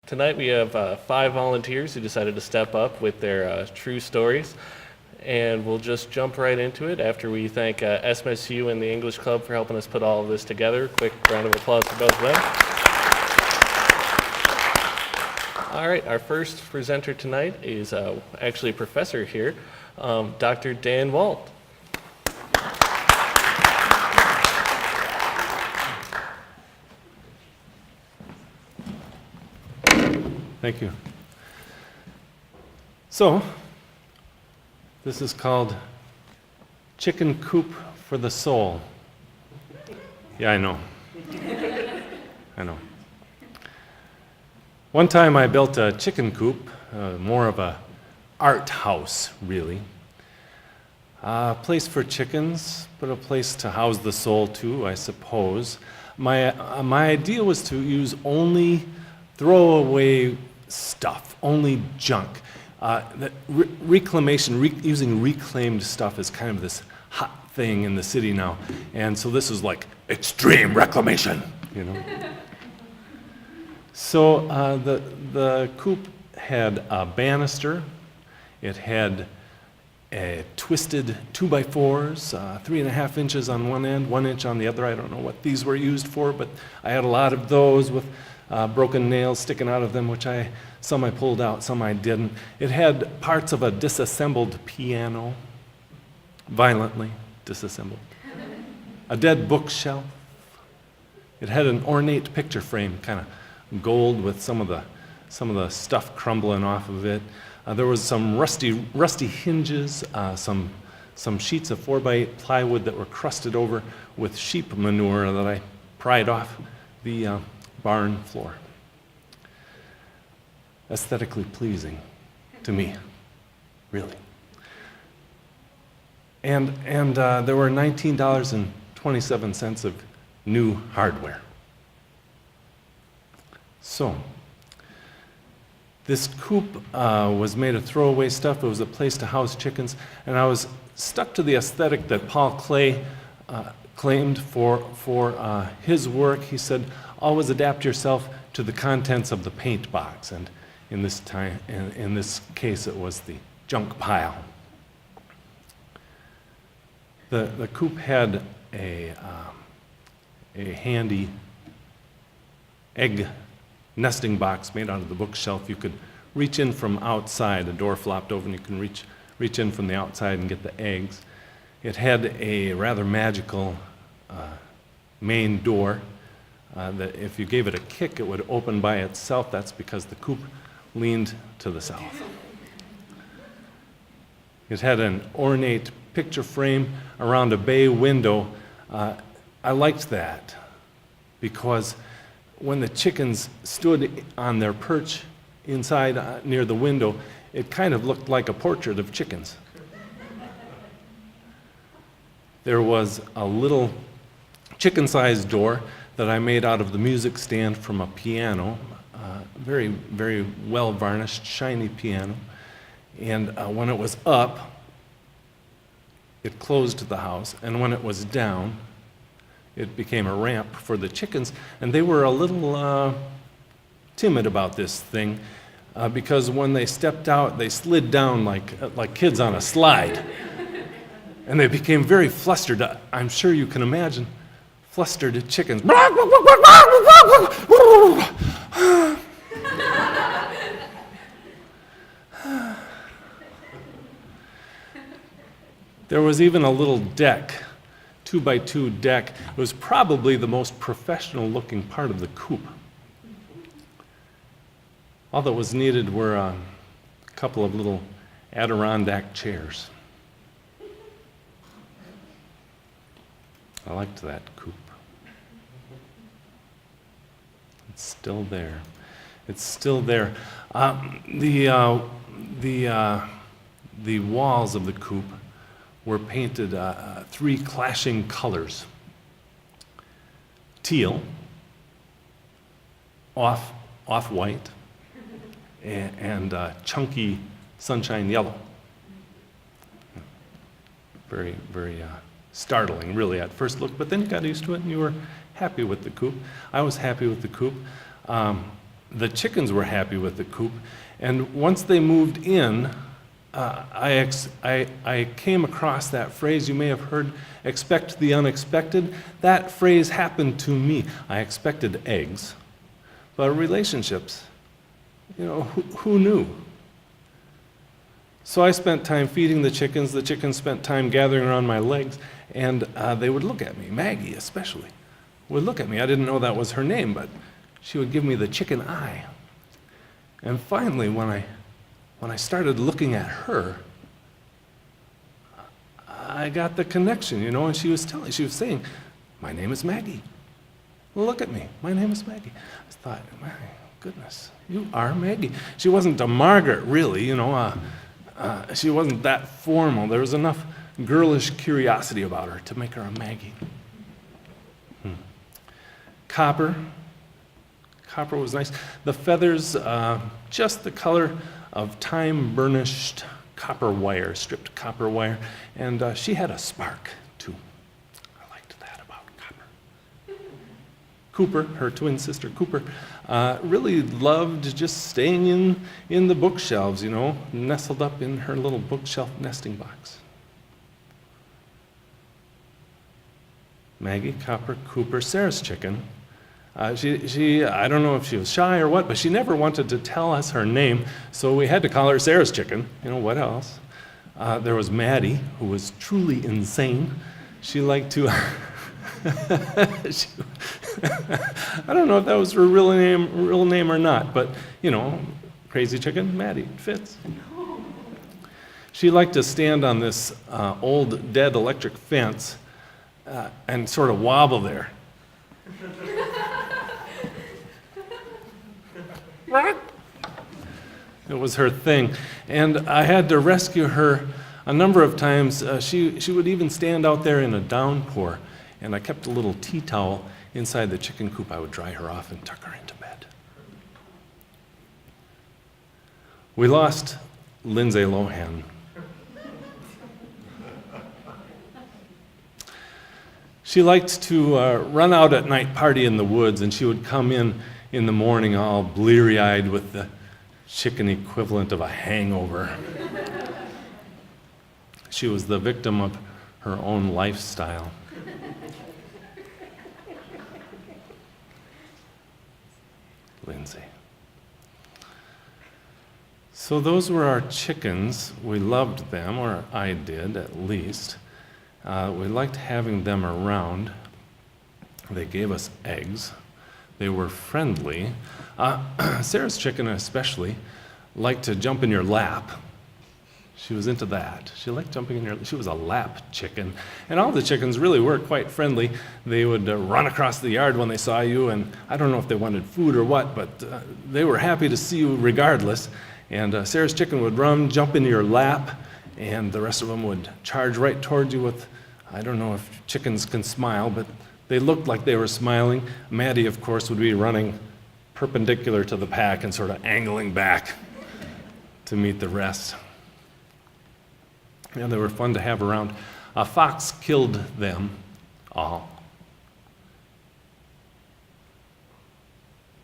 Tonight we have 5 volunteers who decided to step up with their true stories, and we'll just jump right into it after we thank SMSU and the English Club for helping us put all of this together. Quick round of applause for both of them. All right, our first presenter tonight is actually a professor here, Dr. Dan Walt. Thank you. So, this is called Chicken Coop for the Soul. Yeah, I know. I know. One time I built a chicken coop, more of a art house, really. A place for chickens, but a place to house the soul too, I suppose. My idea was to use only throwaway stuff, only junk. Using reclaimed stuff is kind of this hot thing in the city now, and so this is like extreme reclamation, you know. So the coop had a banister. It had a twisted 2x4s, 3.5 inches on one end, 1 inch on the other. I don't know what these were used for, but I had a lot of those with broken nails sticking out of them, some I pulled out, some I didn't. It had parts of a disassembled piano, violently disassembled. A dead bookshelf. It had an ornate picture frame, kind of gold with some of the stuff crumbling off of it. There was some rusty hinges, some sheets of 4x8 plywood that were crusted over with sheep manure that I pried off the barn floor. Aesthetically pleasing to me, really. And there were $19.27 of new hardware. So, this coop was made of throwaway stuff. It was a place to house chickens, and I was stuck to the aesthetic that Paul Klee claimed for his work. He said, always adapt yourself to the contents of the paint box, and in this case it was the junk pile. The coop had a handy egg nesting box made out of the bookshelf. You could reach in from outside. A door flopped over and you can reach in from the outside and get the eggs. It had a rather magical main door that if you gave it a kick, it would open by itself. That's because the coop leaned to the south. It had an ornate picture frame around a bay window. I liked that because when the chickens stood on their perch inside near the window, it kind of looked like a portrait of chickens. There was a little chicken-sized door that I made out of the music stand from a piano, very, very well-varnished, shiny piano. And when it was up, it closed the house, and when it was down, it became a ramp for the chickens, and they were a little timid about this thing because when they stepped out, they slid down like kids on a slide. And they became very flustered. I'm sure you can imagine flustered chickens. There was even a little deck, 2x2 deck. It was probably the most professional looking part of the coop. All that was needed were a couple of little Adirondack chairs. I liked that coop. It's still there. It's still there. The walls of the coop were painted 3 clashing colors: teal, off-white, and chunky sunshine yellow. Very, very startling, really, at first look, but then you got used to it and you were happy with the coop. I was happy with the coop. the chickens were happy with the coop, and once they moved in, I came across that phrase you may have heard, expect the unexpected. That phrase happened to me. I expected eggs, but relationships, who knew? So I spent time feeding the chickens spent time gathering around my legs, and they would look at me, Maggie especially, would look at me. I didn't know that was her name, but she would give me the chicken eye. And finally, when I started looking at her, I got the connection, and she was saying, my name is Maggie. Look at me, my name is Maggie. I thought, my goodness, you are Maggie. She wasn't a Margaret, really, she wasn't that formal. There was enough girlish curiosity about her to make her a Maggie. Copper was nice. The feathers, just the color of time-burnished copper wire, stripped copper wire, and she had a spark, too. I liked that about Copper. Cooper, her twin sister Cooper, really loved just staying in the bookshelves, nestled up in her little bookshelf nesting box. Maggie, Copper, Cooper, Sarah's chicken. She I don't know if she was shy or what, but she never wanted to tell us her name, so we had to call her Sarah's chicken. What else? There was Maddie, who was truly insane. She liked to... I don't know if that was her real name or not, but, crazy chicken, Maddie, it fits. She liked to stand on this old, dead electric fence and sort of wobble there. It was her thing, and I had to rescue her a number of times. She would even stand out there in a downpour, and I kept a little tea towel inside the chicken coop. I would dry her off and tuck her into bed. We lost Lindsay Lohan. She liked to run out at night, party in the woods, and she would come in the morning all bleary-eyed with the chicken equivalent of a hangover. She was the victim of her own lifestyle. Lindsay. So those were our chickens. We loved them, or I did at least. We liked having them around. They gave us eggs. They were friendly. Sarah's chicken especially liked to jump in your lap. She was into that. She liked jumping in your lap. She was a lap chicken. And all the chickens really were quite friendly. They would run across the yard when they saw you, and I don't know if they wanted food or what, but they were happy to see you regardless. And Sarah's chicken would run, jump into your lap, and the rest of them would charge right towards you with, I don't know if chickens can smile, but they looked like they were smiling. Maddie, of course, would be running perpendicular to the pack and sort of angling back to meet the rest. Yeah, they were fun to have around. A fox killed them all.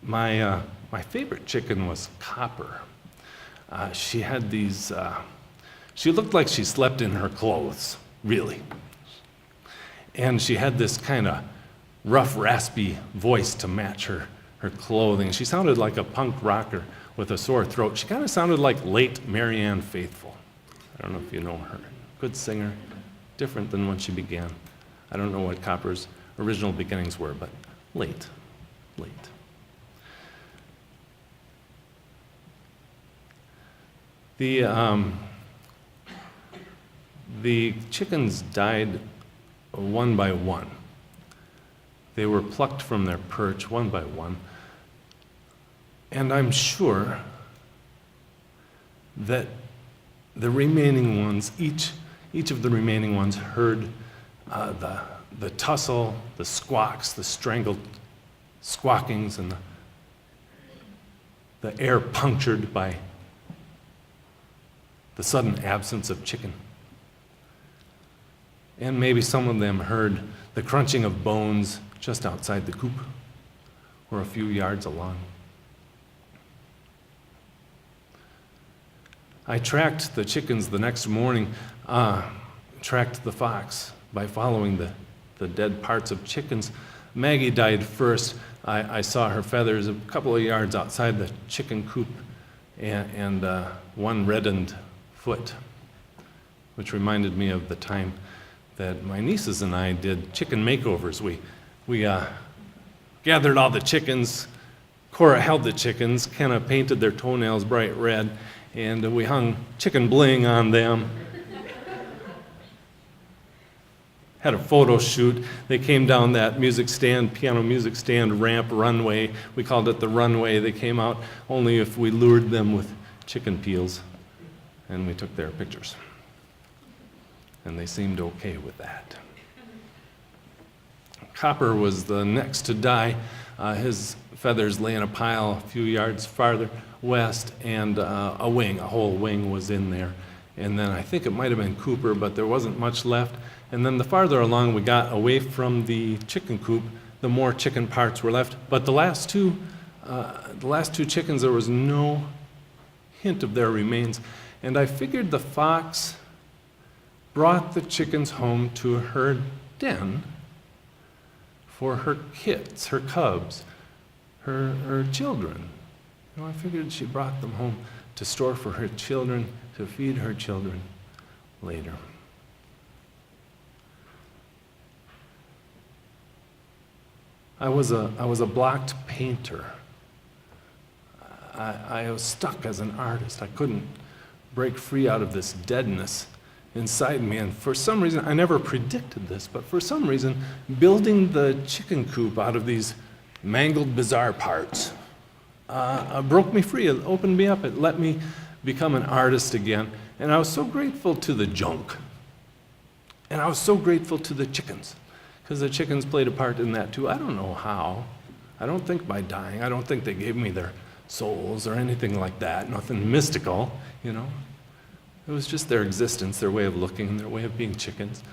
My favorite chicken was Copper. She had these, she looked like she slept in her clothes, really. And she had this kind of rough, raspy voice to match her clothing. She sounded like a punk rocker with a sore throat. She kind of sounded like late Marianne Faithfull. I don't know if you know her. Good singer, different than when she began. I don't know what Copper's original beginnings were, but late. The chickens died one by one. They were plucked from their perch one by one. And I'm sure that the remaining ones, each of the remaining ones heard the tussle, the squawks, the strangled squawkings, and the air punctured by the sudden absence of chicken. And maybe some of them heard the crunching of bones just outside the coop or a few yards along. I tracked the chickens the next morning, tracked the fox by following the dead parts of chickens. Maggie died first. I saw her feathers a couple of yards outside the chicken coop and one reddened foot, which reminded me of the time that my nieces and I did chicken makeovers. We gathered all the chickens. Cora held the chickens, kind of painted their toenails bright red, and we hung chicken bling on them. Had a photo shoot. They came down that piano music stand ramp runway. We called it the runway. They came out only if we lured them with chicken peels, and we took their pictures. And they seemed okay with that. Copper was the next to die. His feathers lay in a pile a few yards farther west, and a whole wing was in there. And then I think it might have been Cooper, but there wasn't much left. And then the farther along we got away from the chicken coop, the more chicken parts were left. But the last two chickens, there was no hint of their remains. And I figured the fox brought the chickens home to her den for her kids, her cubs, her children. I figured she brought them home to store for her children, to feed her children later. I was a blocked painter. I was stuck as an artist. I couldn't break free out of this deadness inside me. And for some reason, I never predicted this, but for some reason, building the chicken coop out of these mangled, bizarre parts broke me free. It opened me up. It let me become an artist again. And I was so grateful to the junk. And I was so grateful to the chickens, because the chickens played a part in that too. I don't know how. I don't think by dying. I don't think they gave me their souls or anything like that. Nothing mystical, you know. It was just their existence, their way of looking, their way of being chickens,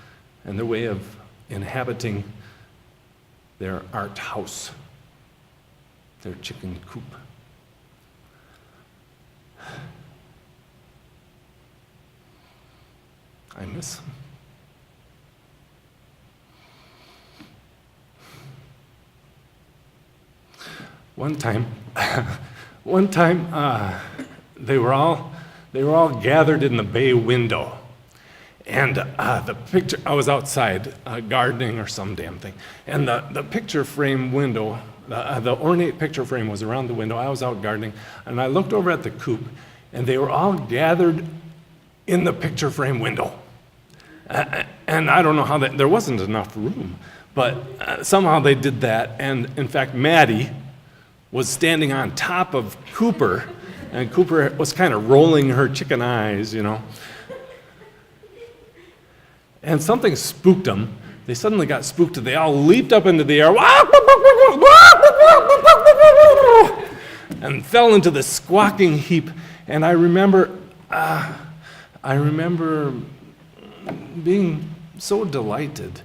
and their way of inhabiting their art house, their chicken coop. I miss them. One time, they were all gathered in the bay window, and the picture. I was outside gardening or some damn thing, and the picture frame window, the ornate picture frame was around the window. I was out gardening, and I looked over at the coop, and they were all gathered in the picture frame window. And I don't know how there wasn't enough room, but somehow they did that. And in fact, Maddie was standing on top of Cooper, and Cooper was kind of rolling her chicken eyes, you know. And something spooked them. They suddenly got spooked. They all leaped up into the air and fell into the squawking heap. And I remember being so delighted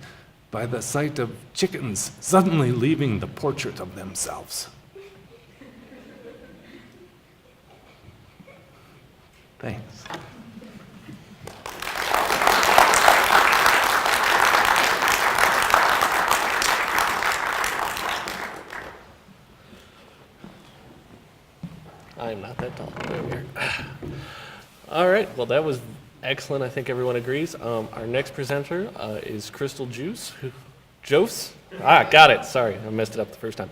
by the sight of chickens suddenly leaving the portrait of themselves. Thanks. I'm not that tall. Over here. All right. Well, that was excellent. I think everyone agrees. Our next presenter is Crystal Jose. Got it. Sorry, I messed it up the first time.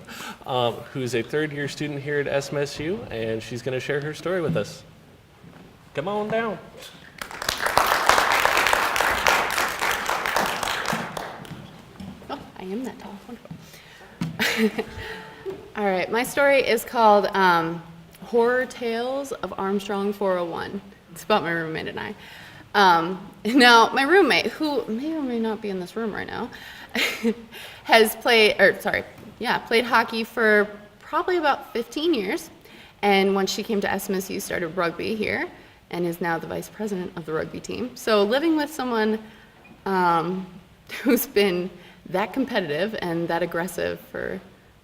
Who's a third-year student here at SMSU, and she's going to share her story with us. Come on down. Oh, I am that tall. Wonderful. All right, my story is called Horror Tales of Armstrong 401. It's about my roommate and I. Now, my roommate, who may or may not be in this room right now, played hockey for probably about 15 years. And once she came to SMSU, started rugby here, and is now the vice president of the rugby team. So living with someone who's been that competitive and that aggressive for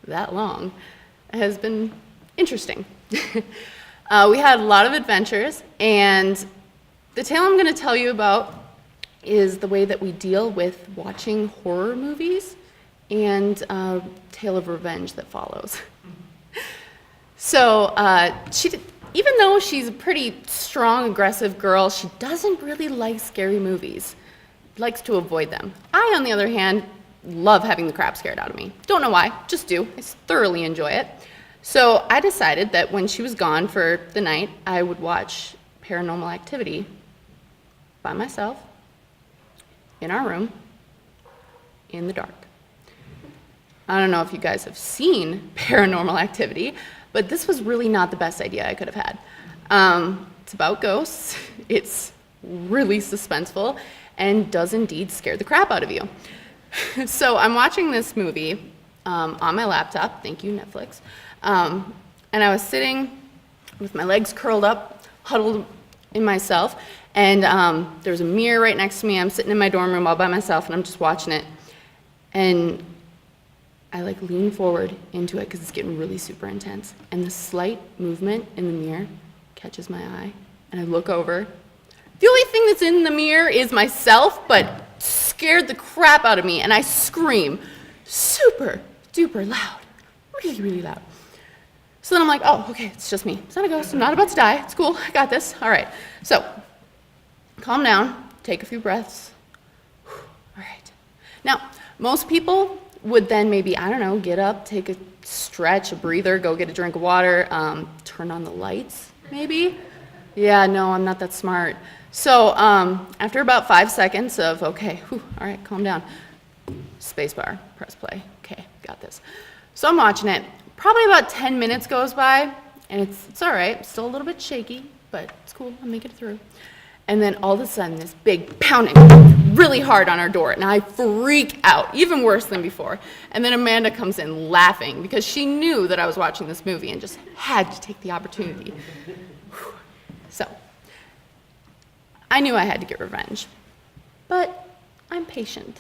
that long has been interesting. We had a lot of adventures, and the tale I'm going to tell you about is the way that we deal with watching horror movies and tale of revenge that follows. So even though she's a pretty strong, aggressive girl, she doesn't really like scary movies. Likes to avoid them. I, on the other hand, love having the crap scared out of me. Don't know why, just do. I thoroughly enjoy it. So I decided that when she was gone for the night, I would watch Paranormal Activity by myself, in our room, in the dark. I don't know if you guys have seen Paranormal Activity, but this was really not the best idea I could have had. It's about ghosts, it's really suspenseful, and does indeed scare the crap out of you. So I'm watching this movie on my laptop, thank you Netflix, and I was sitting with my legs curled up, huddled in myself, and there was a mirror right next to me. I'm sitting in my dorm room all by myself, and I'm just watching it, and I like lean forward into it because it's getting really super intense, and the slight movement in the mirror catches my eye, and I look over. The only thing that's in the mirror is myself, but scared the crap out of me, and I scream super duper loud, really, really loud. So then I'm like, oh, okay, it's just me. It's not a ghost. I'm not about to die. It's cool. I got this. All right. So calm down. Take a few breaths. All right. Now, most people would then maybe, I don't know, get up, take a stretch, a breather, go get a drink of water, turn on the lights, maybe. Yeah, no, I'm not that smart. So after about 5 seconds of, okay, whew, all right, calm down, spacebar, press play, okay, got this. So I'm watching it. Probably about 10 minutes goes by, and it's all right, still a little bit shaky, but it's cool, I'm making it through. And then all of a sudden, this big pounding really hard on our door, and I freak out, even worse than before. And then Amanda comes in laughing because she knew that I was watching this movie and just had to take the opportunity. Whew. So I knew I had to get revenge, but I'm patient.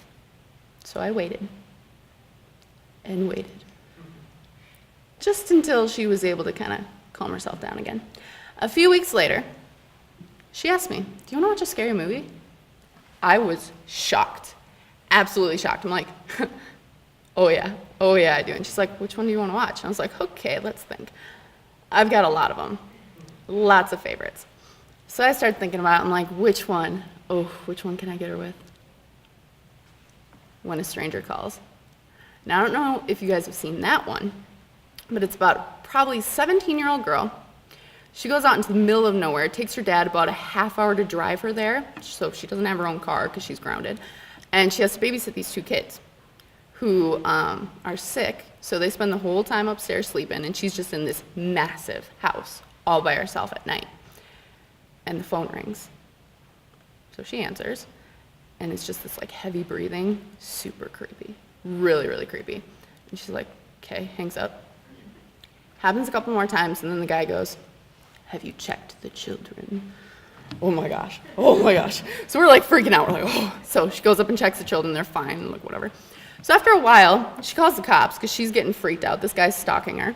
So I waited and waited, just until she was able to kind of calm herself down again. A few weeks later, she asked me, do you want to watch a scary movie? I was shocked, absolutely shocked. I'm like, oh yeah, I do. And she's like, which one do you want to watch? And I was like, okay, let's think. I've got a lot of them, lots of favorites. So I started thinking about it. I'm like, which one? Oh, which one can I get her with? When a Stranger Calls. Now, I don't know if you guys have seen that one, but it's about probably a 17-year-old girl. She goes out into the middle of nowhere. It takes her dad about a half hour to drive her there, so she doesn't have her own car because she's grounded. And she has to babysit these 2 kids who are sick, so they spend the whole time upstairs sleeping, and she's just in this massive house all by herself at night. And the phone rings. So she answers, and it's just this like heavy breathing, super creepy, really, really creepy. And she's like, okay, hangs up. Happens a couple more times, and then the guy goes, have you checked the children? Oh my gosh. So we're like freaking out. We're like, oh. So she goes up and checks the children. They're fine, like whatever. So after a while, she calls the cops because she's getting freaked out. This guy's stalking her.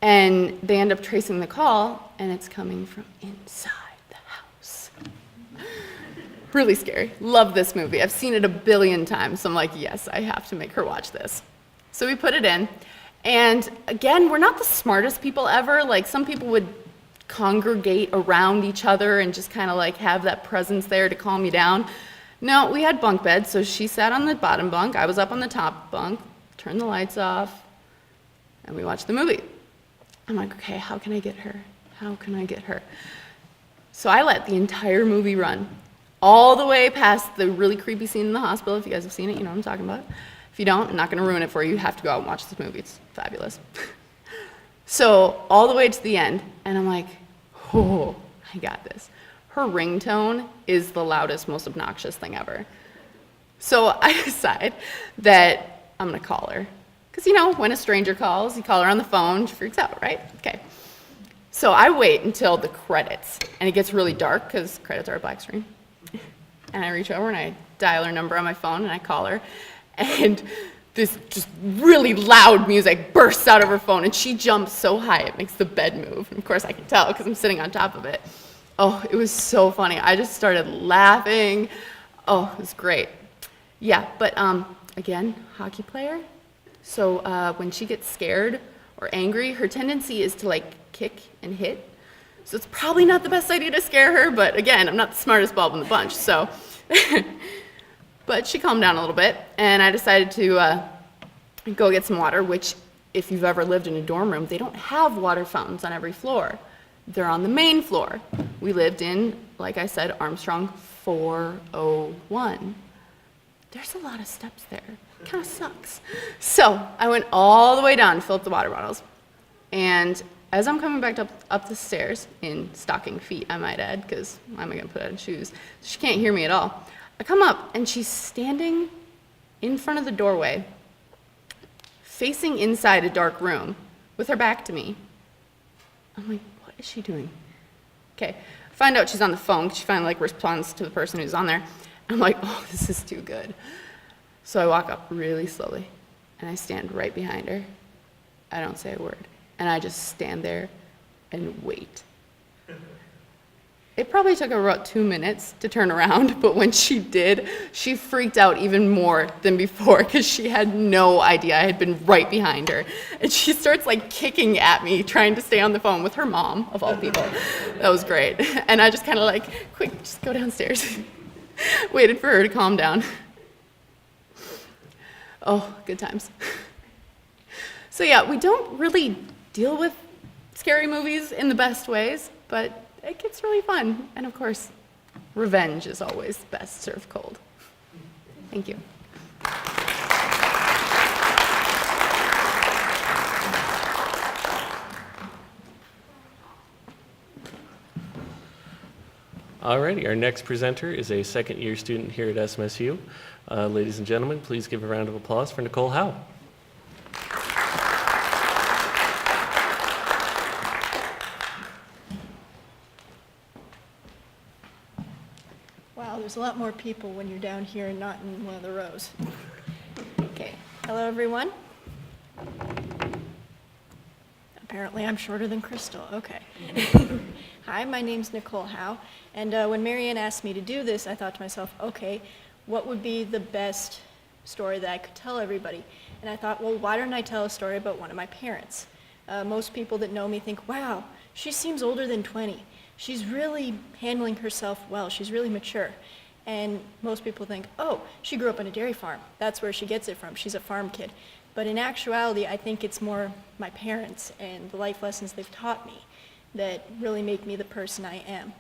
And they end up tracing the call, and it's coming from inside the house. Really scary. Love this movie. I've seen it a billion times. So I'm like, yes, I have to make her watch this. So we put it in. And again, we're not the smartest people ever. Like some people would congregate around each other and just kind of like have that presence there to calm you down. No, we had bunk beds, so she sat on the bottom bunk, I was up on the top bunk, turned the lights off, and we watched the movie. I'm like, okay, how can I get her? How can I get her? So I let the entire movie run, all the way past the really creepy scene in the hospital. If you guys have seen it, you know what I'm talking about. If you don't, I'm not going to ruin it for you. You have to go out and watch this movie. It's fabulous. So all the way to the end, and I'm like, oh, I got this. Her ringtone is the loudest, most obnoxious thing ever. So I decide that I'm going to call her. Because, you know, when a stranger calls, you call her on the phone, she freaks out, right? Okay. So I wait until the credits, and it gets really dark because credits are a black screen. And I reach over and I dial her number on my phone, and I call her. And this just really loud music bursts out of her phone, and she jumps so high it makes the bed move. And of course I can tell because I'm sitting on top of it. Oh, it was so funny. I just started laughing. Oh, it was great. Yeah, but again, hockey player. So when she gets scared or angry, her tendency is to like kick and hit. So it's probably not the best idea to scare her, but again, I'm not the smartest bulb in the bunch, so. But she calmed down a little bit, and I decided to go get some water, which if you've ever lived in a dorm room, they don't have water fountains on every floor. They're on the main floor. We lived in, like I said, Armstrong 401. There's a lot of steps there. Kind of sucks. So I went all the way down to fill up the water bottles. And as I'm coming back up the stairs, in stocking feet, I might add, because why am I going to put on shoes? She can't hear me at all. I come up, and she's standing in front of the doorway, facing inside a dark room, with her back to me. I'm like, what is she doing? Okay, find out she's on the phone, 'cause she finally responds to the person who's on there. I'm like, oh, this is too good. So I walk up really slowly, and I stand right behind her. I don't say a word, and I just stand there and wait. It probably took her about 2 minutes to turn around, but when she did, she freaked out even more than before because she had no idea I had been right behind her. And she starts like kicking at me, trying to stay on the phone with her mom, of all people. That was great. And I just kind of like, quick, just go downstairs. Waited for her to calm down. Oh, good times. So yeah, we don't really deal with scary movies in the best ways, but it gets really fun. And of course, revenge is always best served cold. Thank you. Alrighty, our next presenter is a second-year student here at SMSU. Ladies and gentlemen, please give a round of applause for Nicole Howe. Wow, there's a lot more people when you're down here and not in one of the rows. Okay, hello everyone. Apparently I'm shorter than Crystal, okay. Hi, my name's Nicole Howe, and when Marianne asked me to do this, I thought to myself, okay, what would be the best story that I could tell everybody? And I thought, well, why don't I tell a story about one of my parents? Most people that know me think, wow, she seems older than 20. She's really handling herself well. She's really mature. And most people think, oh, she grew up on a dairy farm. That's where she gets it from. She's a farm kid. But in actuality, I think it's more my parents and the life lessons they've taught me that really make me the person I am.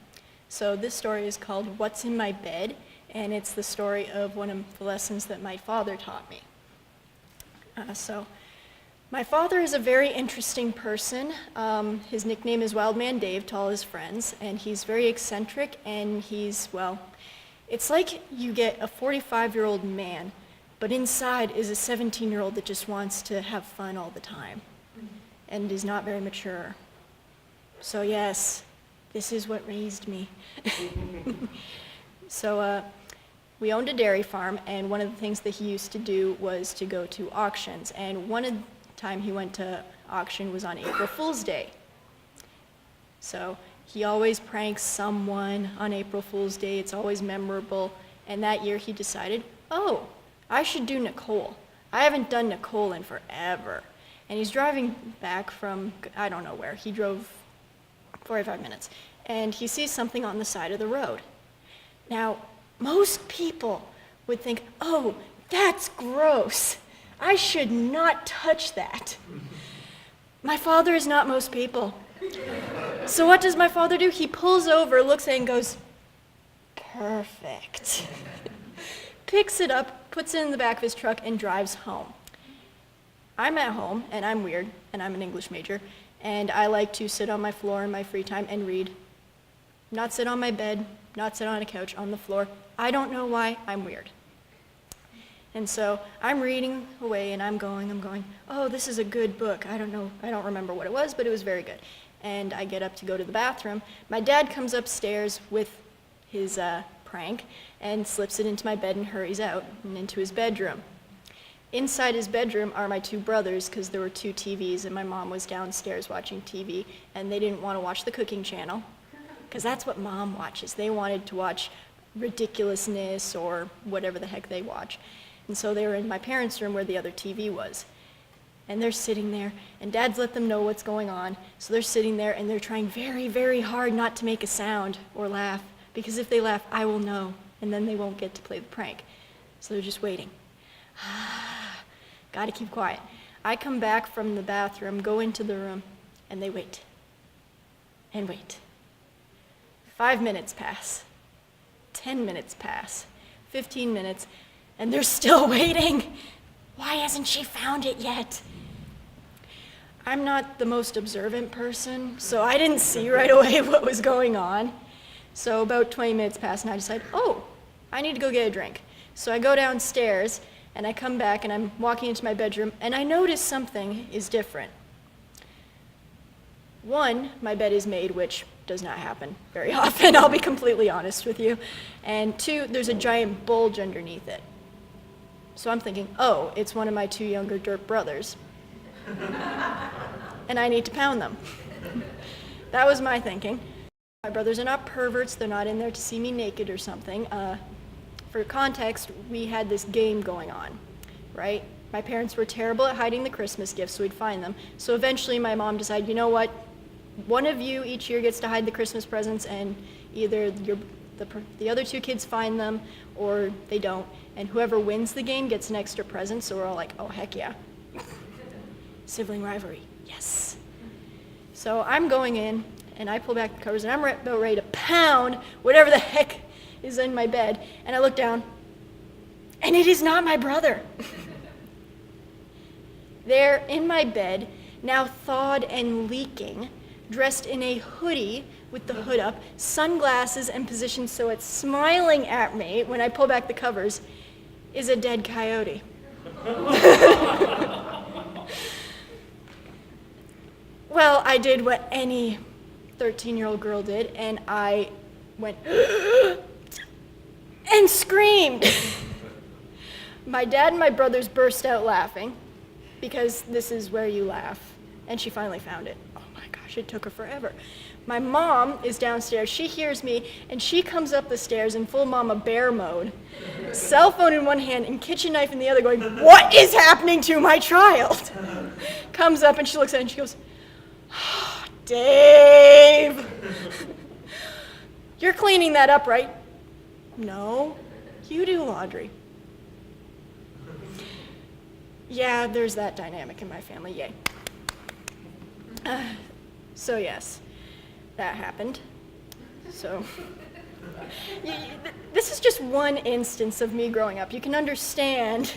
So this story is called What's in My Bed, and it's the story of one of the lessons that my father taught me. My father is a very interesting person. His nickname is Wild Man Dave to all his friends, and he's very eccentric, and he's, well, it's like you get a 45-year-old man, but inside is a 17-year-old that just wants to have fun all the time and is not very mature. So yes, this is what raised me. So we owned a dairy farm, and one of the things that he used to do was to go to auctions, and one of the time he went to auction was on April Fool's Day. So he always pranks someone on April Fool's Day. It's always memorable. And that year he decided, oh, I should do Nicole. I haven't done Nicole in forever. And he's driving back from, I don't know where. He drove 45 minutes. And he sees something on the side of the road. Now, most people would think, oh, that's gross. I should not touch that. My father is not most people. So what does my father do? He pulls over, looks at it, and goes, perfect. Picks it up, puts it in the back of his truck, and drives home. I'm at home, and I'm weird, and I'm an English major, and I like to sit on my floor in my free time and read. Not sit on my bed, not sit on a couch, on the floor. I don't know why, I'm weird. And so I'm reading away, and I'm going, oh, this is a good book. I don't remember what it was, but it was very good. And I get up to go to the bathroom. My dad comes upstairs with his prank and slips it into my bed and hurries out and into his bedroom. Inside his bedroom are my two brothers, because there were two TVs, and my mom was downstairs watching TV, and they didn't want to watch the cooking channel, because that's what mom watches. They wanted to watch ridiculousness or whatever the heck they watch. And so they were in my parents' room where the other TV was. And they're sitting there, and Dad's let them know what's going on. So they're sitting there, and they're trying very, very hard not to make a sound or laugh, because if they laugh, I will know, and then they won't get to play the prank. So they're just waiting. Gotta keep quiet. I come back from the bathroom, go into the room, and they wait. And wait. 5 minutes pass. 10 minutes pass. 15 minutes, and they're still waiting. Why hasn't she found it yet? I'm not the most observant person, so I didn't see right away what was going on. So about 20 minutes pass, and I decide, oh, I need to go get a drink. So I go downstairs, and I come back, and I'm walking into my bedroom, and I notice something is different. One, my bed is made, which does not happen very often, I'll be completely honest with you. And two, there's a giant bulge underneath it. So I'm thinking, oh, it's one of my two younger dirt brothers. And I need to pound them. That was my thinking. My brothers are not perverts, they're not in there to see me naked or something. For context, we had this game going on, right? My parents were terrible at hiding the Christmas gifts, so we'd find them. So eventually my mom decided, you know what? One of you each year gets to hide the Christmas presents, and either the other two kids find them or they don't. And whoever wins the game gets an extra present, so we're all like, oh, heck yeah. Sibling rivalry, yes. So I'm going in, and I pull back the covers, and I'm about ready to pound whatever the heck is in my bed. And I look down, and it is not my brother. There in my bed, now thawed and leaking, dressed in a hoodie with the hood up, sunglasses and positioned so it's smiling at me when I pull back the covers, is a dead coyote. Well, I did what any 13-year-old girl did, and I went and screamed. My dad and my brothers burst out laughing, because this is where you laugh, and she finally found it. Oh my gosh, it took her forever. My mom is downstairs, she hears me, and she comes up the stairs in full mama bear mode, cell phone in one hand and kitchen knife in the other, going, what is happening to my child? Comes up and she looks at it and she goes, oh, Dave, you're cleaning that up, right? No, you do laundry. Yeah, there's that dynamic in my family, yay. So yes, that happened. So, this is just one instance of me growing up. You can understand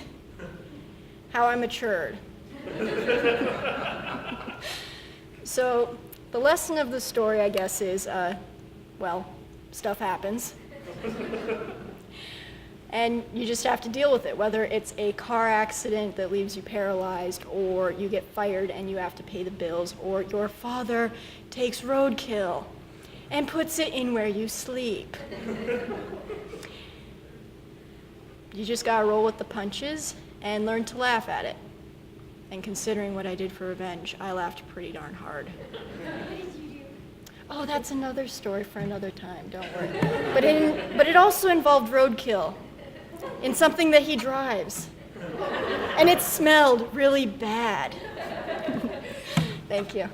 how I matured. So, the lesson of the story, I guess, is, well, stuff happens. And you just have to deal with it, whether it's a car accident that leaves you paralyzed, or you get fired and you have to pay the bills, or your father takes roadkill and puts it in where you sleep. You just gotta roll with the punches and learn to laugh at it. And considering what I did for revenge, I laughed pretty darn hard. Oh, that's another story for another time, don't worry. But it also involved roadkill in something that he drives. And it smelled really bad. Thank you.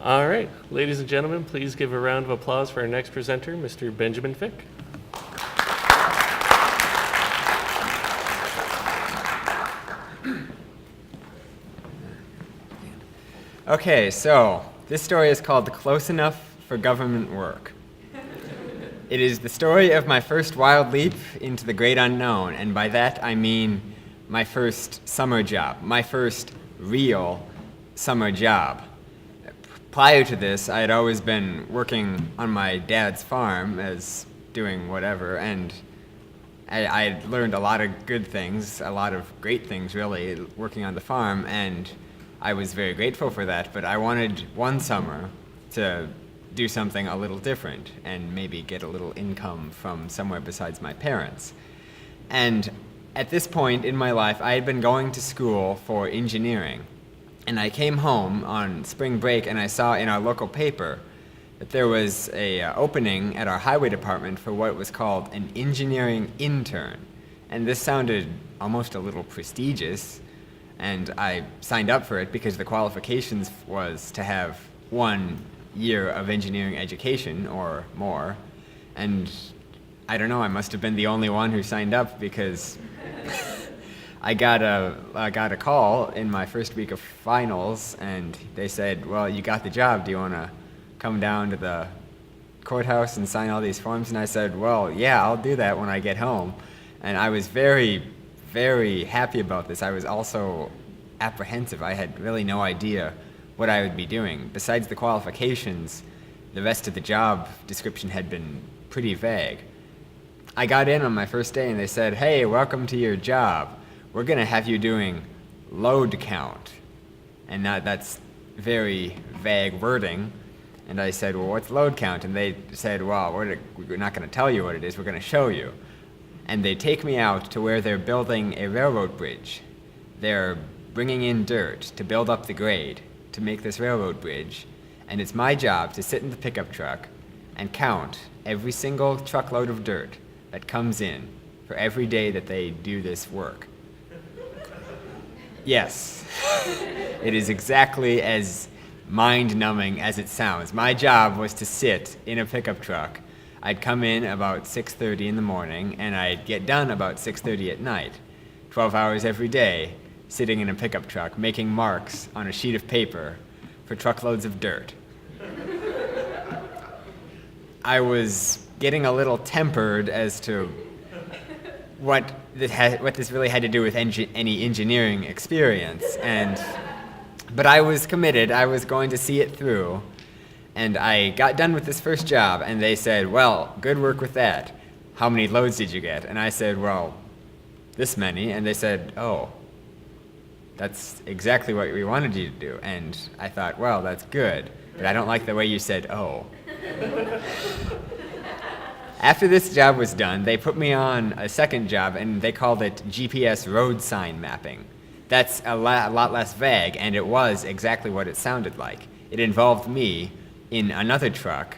All right, ladies and gentlemen, please give a round of applause for our next presenter, Mr. Benjamin Fick. Okay, so this story is called Close Enough for Government Work. It is the story of my first wild leap into the great unknown, and by that I mean my first summer job, my first real summer job. Prior to this, I had always been working on my dad's farm as doing whatever, and I learned a lot of good things, a lot of great things, really, working on the farm, and I was very grateful for that, but I wanted one summer to do something a little different and maybe get a little income from somewhere besides my parents. And at this point in my life, I had been going to school for engineering, and I came home on spring break and I saw in our local paper that there was a opening at our highway department for what was called an engineering intern. And this sounded almost a little prestigious, and I signed up for it because the qualifications was to have 1 year of engineering education or more. And I don't know, I must have been the only one who signed up because I got a call in my first week of finals, and they said, well, you got the job, do you want to come down to the courthouse and sign all these forms? And I said, well, yeah, I'll do that when I get home. And I was very, very happy about this. I was also apprehensive. I had really no idea what I would be doing. Besides the qualifications, the rest of the job description had been pretty vague. I got in on my first day and they said, hey, welcome to your job. We're going to have you doing load count. And that's very vague wording. And I said, well, what's load count? And they said, well, we're not going to tell you what it is, we're going to show you. And they take me out to where they're building a railroad bridge. They're bringing in dirt to build up the grade to make this railroad bridge. And it's my job to sit in the pickup truck and count every single truckload of dirt that comes in for every day that they do this work. Yes, it is exactly as mind-numbing as it sounds. My job was to sit in a pickup truck. I'd come in about 6:30 in the morning, and I'd get done about 6:30 at night. 12 hours every day, sitting in a pickup truck, making marks on a sheet of paper for truckloads of dirt. I was getting a little tempered as to what this really had to do with any engineering experience, but I was committed. I was going to see it through, and I got done with this first job, and they said, well, good work with that. How many loads did you get? And I said, well, this many. And they said, oh, that's exactly what we wanted you to do. And I thought, well, that's good, but I don't like the way you said, oh. After this job was done, they put me on a second job, and they called it GPS road sign mapping. That's a lot less vague, and it was exactly what it sounded like. It involved me in another truck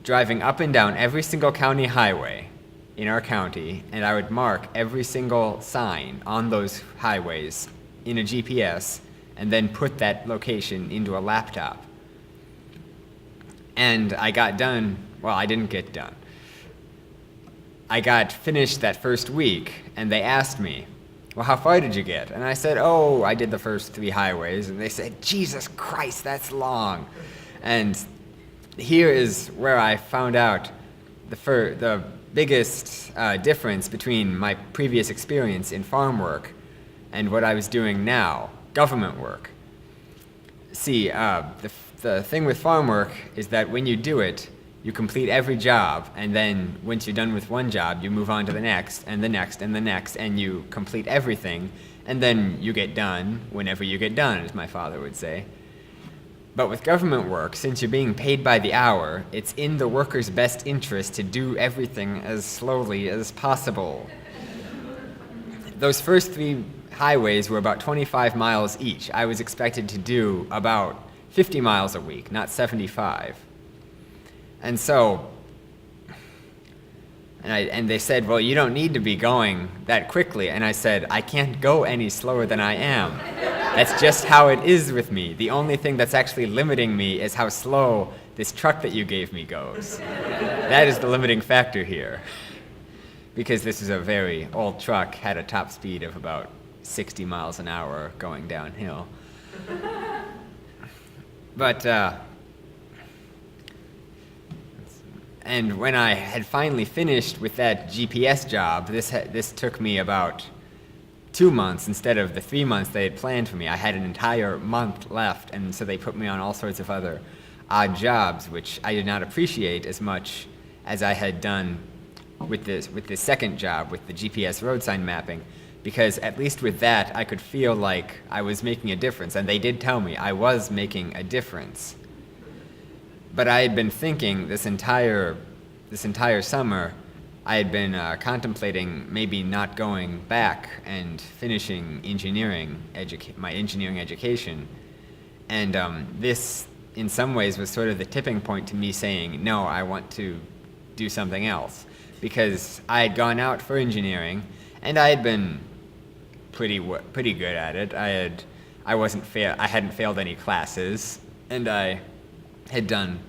driving up and down every single county highway in our county, and I would mark every single sign on those highways in a GPS and then put that location into a laptop. And I got done. Well, I didn't get done. I got finished that first week, and they asked me, well, how far did you get? And I said, oh, I did the first 3 highways. And they said, Jesus Christ, that's long. And here is where I found out the biggest difference between my previous experience in farm work and what I was doing now, government work. See, the thing with farm work is that when you do it, you complete every job, and then once you're done with one job, you move on to the next, and the next, and the next, and you complete everything, and then you get done whenever you get done, as my father would say. But with government work, since you're being paid by the hour, it's in the worker's best interest to do everything as slowly as possible. Those first 3 highways were about 25 miles each. I was expected to do about 50 miles a week, not 75. And so, and they said, well, you don't need to be going that quickly. And I said, I can't go any slower than I am. That's just how it is with me. The only thing that's actually limiting me is how slow this truck that you gave me goes. That is the limiting factor here. Because this is a very old truck, had a top speed of about 60 miles an hour going downhill. But, and when I had finally finished with that GPS job, this took me about 2 months instead of the 3 months they had planned for me. I had an entire month left, and so they put me on all sorts of other odd jobs, which I did not appreciate as much as I had done with this second job, with the GPS road sign mapping, because at least with that, I could feel like I was making a difference, and they did tell me I was making a difference. But I had been thinking this entire summer, I had been contemplating maybe not going back and finishing my engineering education. And this, in some ways, was sort of the tipping point to me saying, no, I want to do something else. Because I had gone out for engineering, and I had been pretty good at it. I hadn't failed any classes, and I had done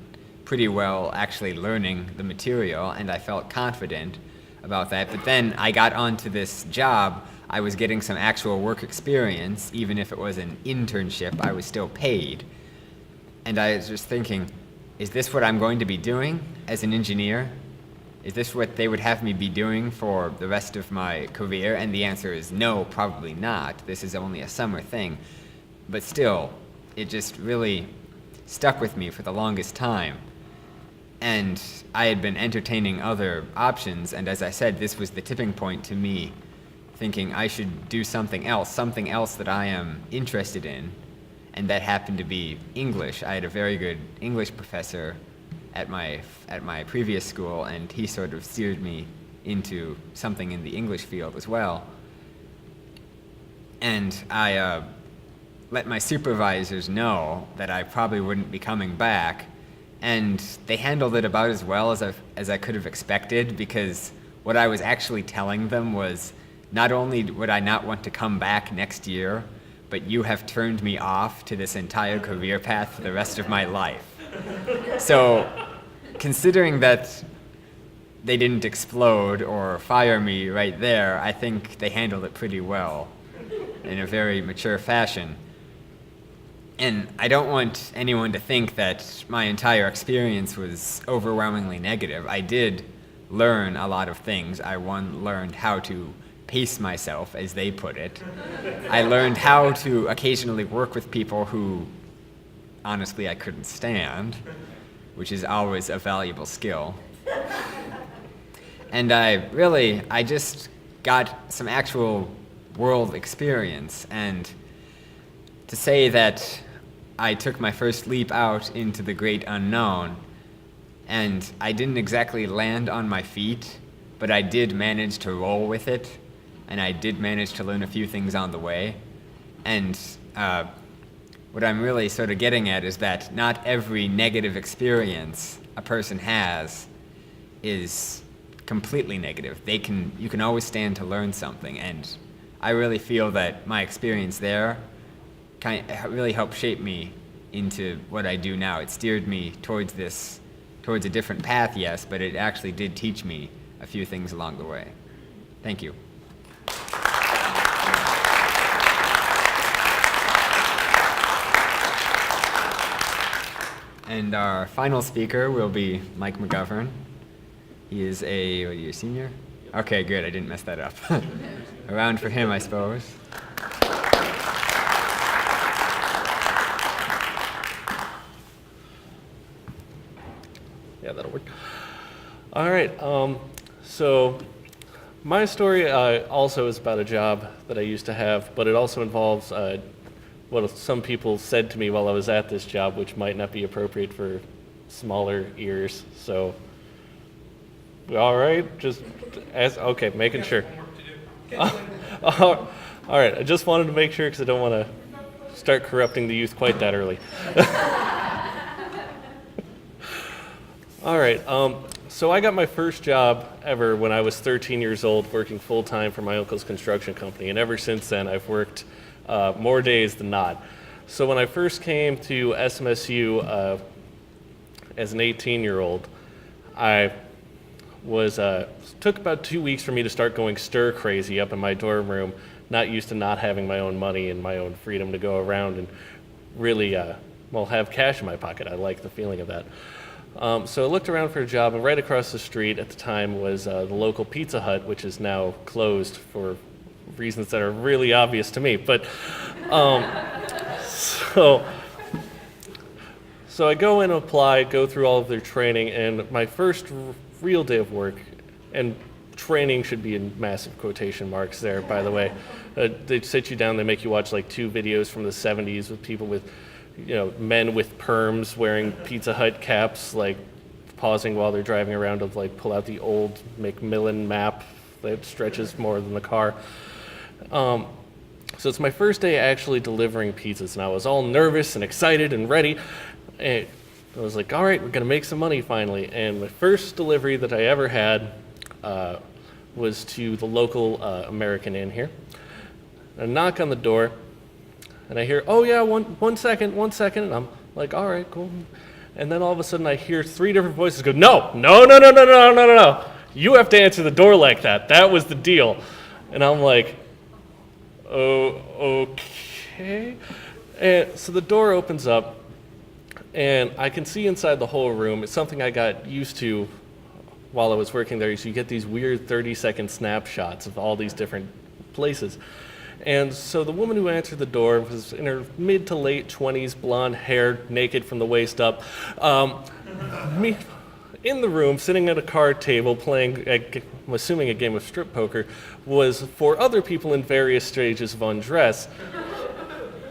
pretty well actually learning the material, and I felt confident about that. But then I got onto this job. I was getting some actual work experience. Even if it was an internship, I was still paid. And I was just thinking, is this what I'm going to be doing as an engineer? Is this what they would have me be doing for the rest of my career? And the answer is no, probably not. This is only a summer thing. But still, it just really stuck with me for the longest time. And I had been entertaining other options, and as I said, this was the tipping point to me thinking I should do something else that I am interested in, and that happened to be English. I had a very good English professor at my previous school, and he sort of steered me into something in the English field as well. And I let my supervisors know that I probably wouldn't be coming back, and they handled it about as well as I could have expected, because what I was actually telling them was, not only would I not want to come back next year, but you have turned me off to this entire career path for the rest of my life. So, considering that they didn't explode or fire me right there, I think they handled it pretty well in a very mature fashion. And I don't want anyone to think that my entire experience was overwhelmingly negative. I did learn a lot of things. I learned how to pace myself, as they put it. I learned how to occasionally work with people who, honestly, I couldn't stand, which is always a valuable skill. And I just got some actual world experience. And to say that I took my first leap out into the great unknown, and I didn't exactly land on my feet, but I did manage to roll with it, and I did manage to learn a few things on the way. And what I'm really sort of getting at is that not every negative experience a person has is completely negative. You can always stand to learn something, and I really feel that my experience there really helped shape me into what I do now. It steered me towards a different path, yes, but it actually did teach me a few things along the way. Thank you. And our final speaker will be Mike McGovern. He is are you a senior? Okay, good, I didn't mess that up. A round for him, I suppose. Yeah, that'll work. All right, so my story also is about a job that I used to have, but it also involves what some people said to me while I was at this job, which might not be appropriate for smaller ears. So, all right, okay, making sure. All right, I just wanted to make sure because I don't want to start corrupting the youth quite that early. All right, so I got my first job ever when I was 13 years old, working full-time for my uncle's construction company, and ever since then I've worked more days than not. So when I first came to SMSU as an 18-year-old, I took about 2 weeks for me to start going stir crazy up in my dorm room, not used to not having my own money and my own freedom to go around and really, have cash in my pocket. I like the feeling of that. So I looked around for a job, and right across the street at the time was the local Pizza Hut, which is now closed for reasons that are really obvious to me. But so I go in, apply, go through all of their training, and my first real day of work, And training should be in massive quotation marks there, by the way. They sit you down, they make you watch like 2 videos from the 70s with people with, men with perms wearing Pizza Hut caps, like pausing while they're driving around to like pull out the old Macmillan map that stretches more than the car. So it's my first day actually delivering pizzas, and I was all nervous and excited and ready. And I was like, all right, we're gonna make some money finally. And my first delivery that I ever had was to the local American Inn here. I knock on the door, and I hear, oh yeah, one second, and I'm like, all right, cool. And then all of a sudden I hear 3 different voices go, no, you have to answer the door like that. That was the deal. And I'm like, oh, okay. And so the door opens up, and I can see inside the whole room. It's something I got used to while I was working there. So you get these weird 30-second snapshots of all these different places. And so the woman who answered the door was in her mid to late 20s, blonde hair, naked from the waist up. Me in the room, sitting at a card table playing, I'm assuming a game of strip poker, was 4 other people in various stages of undress.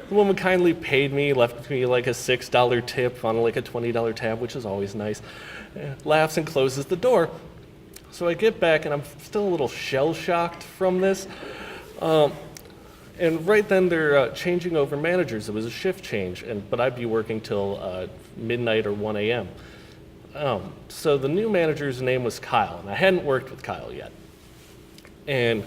The woman kindly paid me, left me like a $6 tip on like a $20 tab, which is always nice. Laughs and closes the door. So I get back, and I'm still a little shell-shocked from this. And right then they're changing over managers. It was a shift change, but I'd be working till midnight or 1 a.m. So the new manager's name was Kyle, and I hadn't worked with Kyle yet. And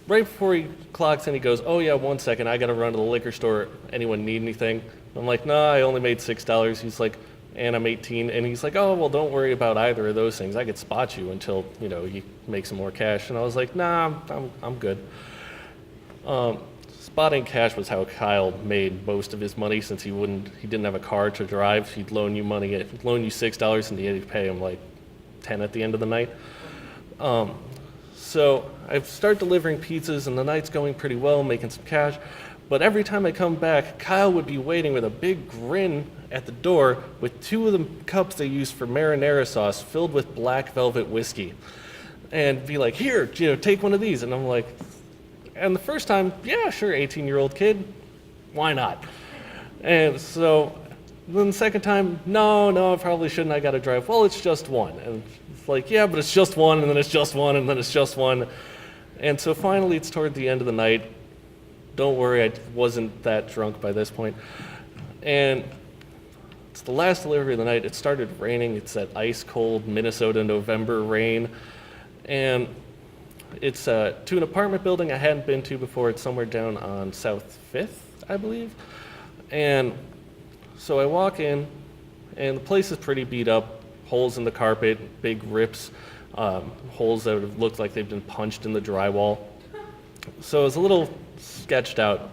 right before he clocks in, he goes, oh yeah, 1 second, I gotta run to the liquor store. Anyone need anything? I'm like, nah, I only made $6. He's like, and I'm 18. And he's like, oh, well, don't worry about either of those things. I could spot you until, you make some more cash. And I was like, nah, I'm good. Spotting cash was how Kyle made most of his money, since he didn't have a car to drive. He'd loan you money, loan you $6, and he'd pay him like 10 at the end of the night. So I start delivering pizzas, and the night's going pretty well, making some cash. But every time I come back, Kyle would be waiting with a big grin at the door with 2 of the cups they use for marinara sauce filled with black velvet whiskey, and be like, here, take one of these. And I'm like, and the first time, yeah, sure, 18-year-old kid, why not? And so then the second time, no, I probably shouldn't, I gotta drive. Well, it's just one. And it's like, yeah, but it's just one, and then it's just one, and then it's just one. And so finally, it's toward the end of the night. Don't worry, I wasn't that drunk by this point. And it's the last delivery of the night. It started raining. It's that ice-cold Minnesota November rain. And it's to an apartment building I hadn't been to before. It's somewhere down on South 5th, I believe. And so I walk in, and the place is pretty beat up. Holes in the carpet, big rips, holes that would look like they've been punched in the drywall. So I was a little sketched out.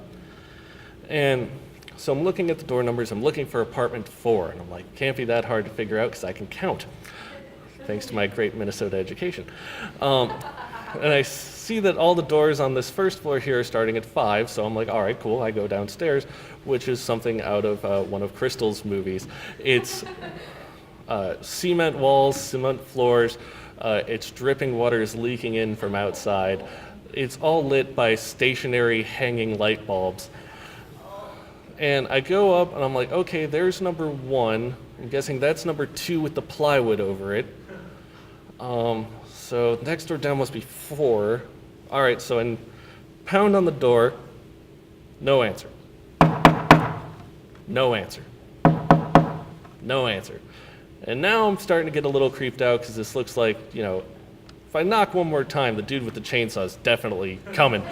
And so I'm looking at the door numbers. I'm looking for apartment 4. And I'm like, can't be that hard to figure out because I can count, thanks to my great Minnesota education. And I see that all the doors on this first floor here are starting at 5, so I'm like, all right, cool. I go downstairs, which is something out of one of Crystal's movies. It's cement walls, cement floors. It's dripping water is leaking in from outside. It's all lit by stationary hanging light bulbs. And I go up, and I'm like, okay, there's number 1. I'm guessing that's number 2 with the plywood over it. So next door down must be 4. All right, so I pound on the door. No answer. No answer. No answer. And now I'm starting to get a little creeped out because this looks like, if I knock one more time, the dude with the chainsaw is definitely coming.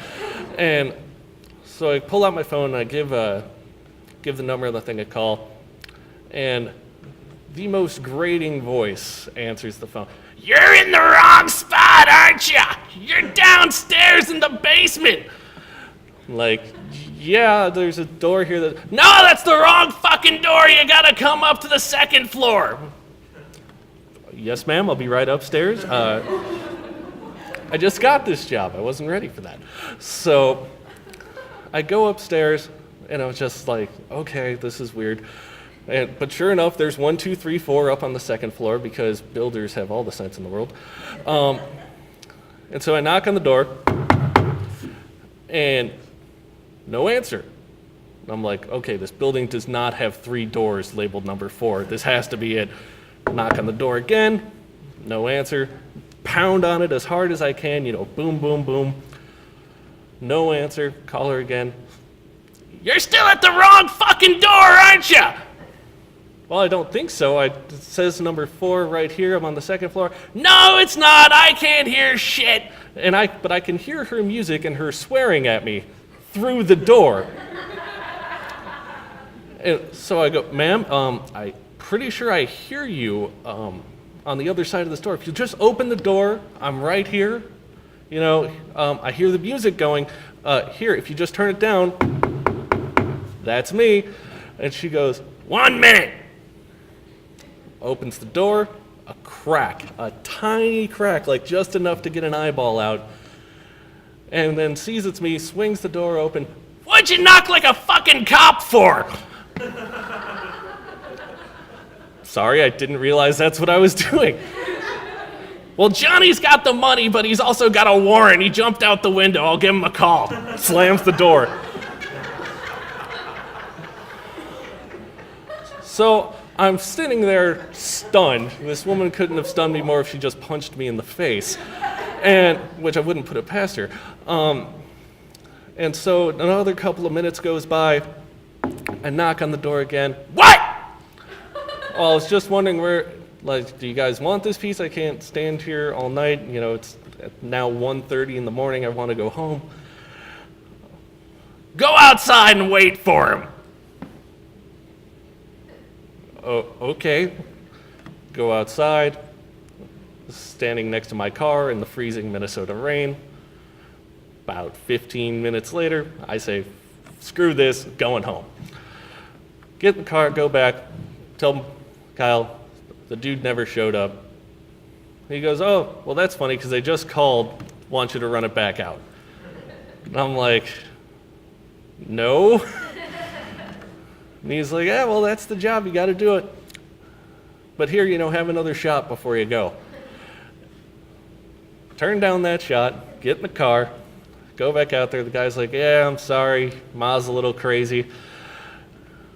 And so I pull out my phone and I give the number of the thing a call. And the most grating voice answers the phone. You're in the wrong spot, aren't you? You're downstairs in the basement. Like, yeah, there's a door here that... No, that's the wrong fucking door. You gotta come up to the 2nd floor. Yes, ma'am, I'll be right upstairs. I just got this job. I wasn't ready for that. So I go upstairs, and I was just like, okay, this is weird. But sure enough, there's 1, 2, 3, 4 up on the second floor because builders have all the sense in the world. And so I knock on the door, and no answer. I'm like, okay, this building does not have 3 doors labeled number 4. This has to be it. Knock on the door again, no answer. Pound on it as hard as I can, boom, boom, boom. No answer. Call her again. You're still at the wrong fucking door, aren't you? Well, I don't think so. It says number 4 right here. I'm on the second floor. No, it's not. I can't hear shit. But I can hear her music and her swearing at me through the door. And so I go, ma'am, I'm pretty sure I hear you on the other side of this door. If you just open the door, I'm right here. I hear the music going. Here, if you just turn it down, that's me. And she goes, 1 minute. Opens the door, a crack, a tiny crack, like just enough to get an eyeball out. And then sees it's me, swings the door open. What'd you knock like a fucking cop for? Sorry, I didn't realize that's what I was doing. Well, Johnny's got the money, but he's also got a warrant. He jumped out the window. I'll give him a call. Slams the door. So I'm sitting there stunned. This woman couldn't have stunned me more if she just punched me in the face, which I wouldn't put it past her. And so another couple of minutes goes by. I knock on the door again. What? Well, I was just wondering do you guys want this piece? I can't stand here all night. It's now 1:30 in the morning. I want to go home. Go outside and wait for him. Oh, okay. Go outside. Standing next to my car in the freezing Minnesota rain. About 15 minutes later, I say, screw this, going home. Get in the car, go back, tell Kyle, the dude never showed up. He goes, oh, well, that's funny because they just called, want you to run it back out. And I'm like, no. And he's like, yeah, well, that's the job, you got to do it. But here, have another shot before you go. Turn down that shot, get in the car, go back out there. The guy's like, yeah, I'm sorry, Ma's a little crazy.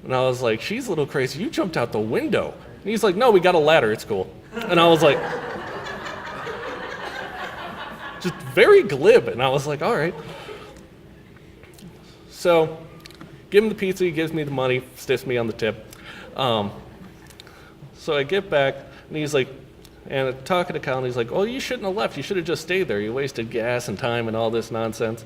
And I was like, she's a little crazy, you jumped out the window. And he's like, no, we got a ladder, it's cool. And I was like, just very glib. And I was like, all right. So, give him the pizza, he gives me the money, stiffs me on the tip. So I get back, and he's like, and I'm talking to Kyle, and he's like, oh, you shouldn't have left. You should have just stayed there. You wasted gas and time and all this nonsense.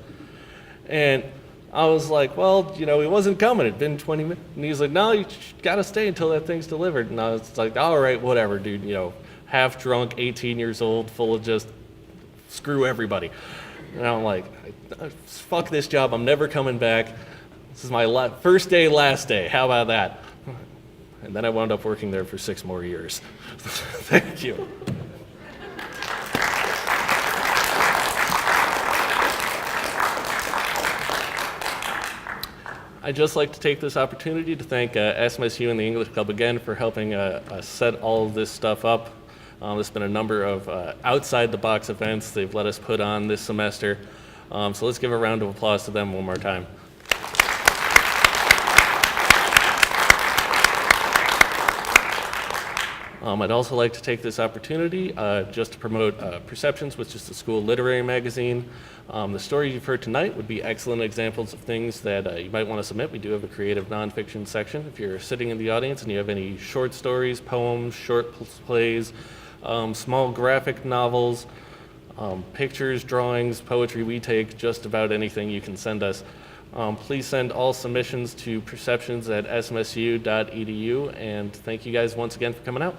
And I was like, well, he wasn't coming. It'd been 20 minutes. And he's like, no, you got to stay until that thing's delivered. And I was like, all right, whatever, dude. Half drunk, 18 years old, full of just screw everybody. And I'm like, fuck this job. I'm never coming back. This is my first day, last day. How about that? And then I wound up working there for 6 more years. Thank you. I'd just like to take this opportunity to thank SMSU and the English Club again for helping us set all of this stuff up. There's been a number of outside-the-box events they've let us put on this semester. So let's give a round of applause to them one more time. I'd also like to take this opportunity just to promote Perceptions, which is the school literary magazine. The stories you've heard tonight would be excellent examples of things that you might want to submit. We do have a creative nonfiction section. If you're sitting in the audience and you have any short stories, poems, short plays, small graphic novels, pictures, drawings, poetry, we take just about anything you can send us. Please send all submissions to perceptions@smsu.edu, and thank you guys once again for coming out.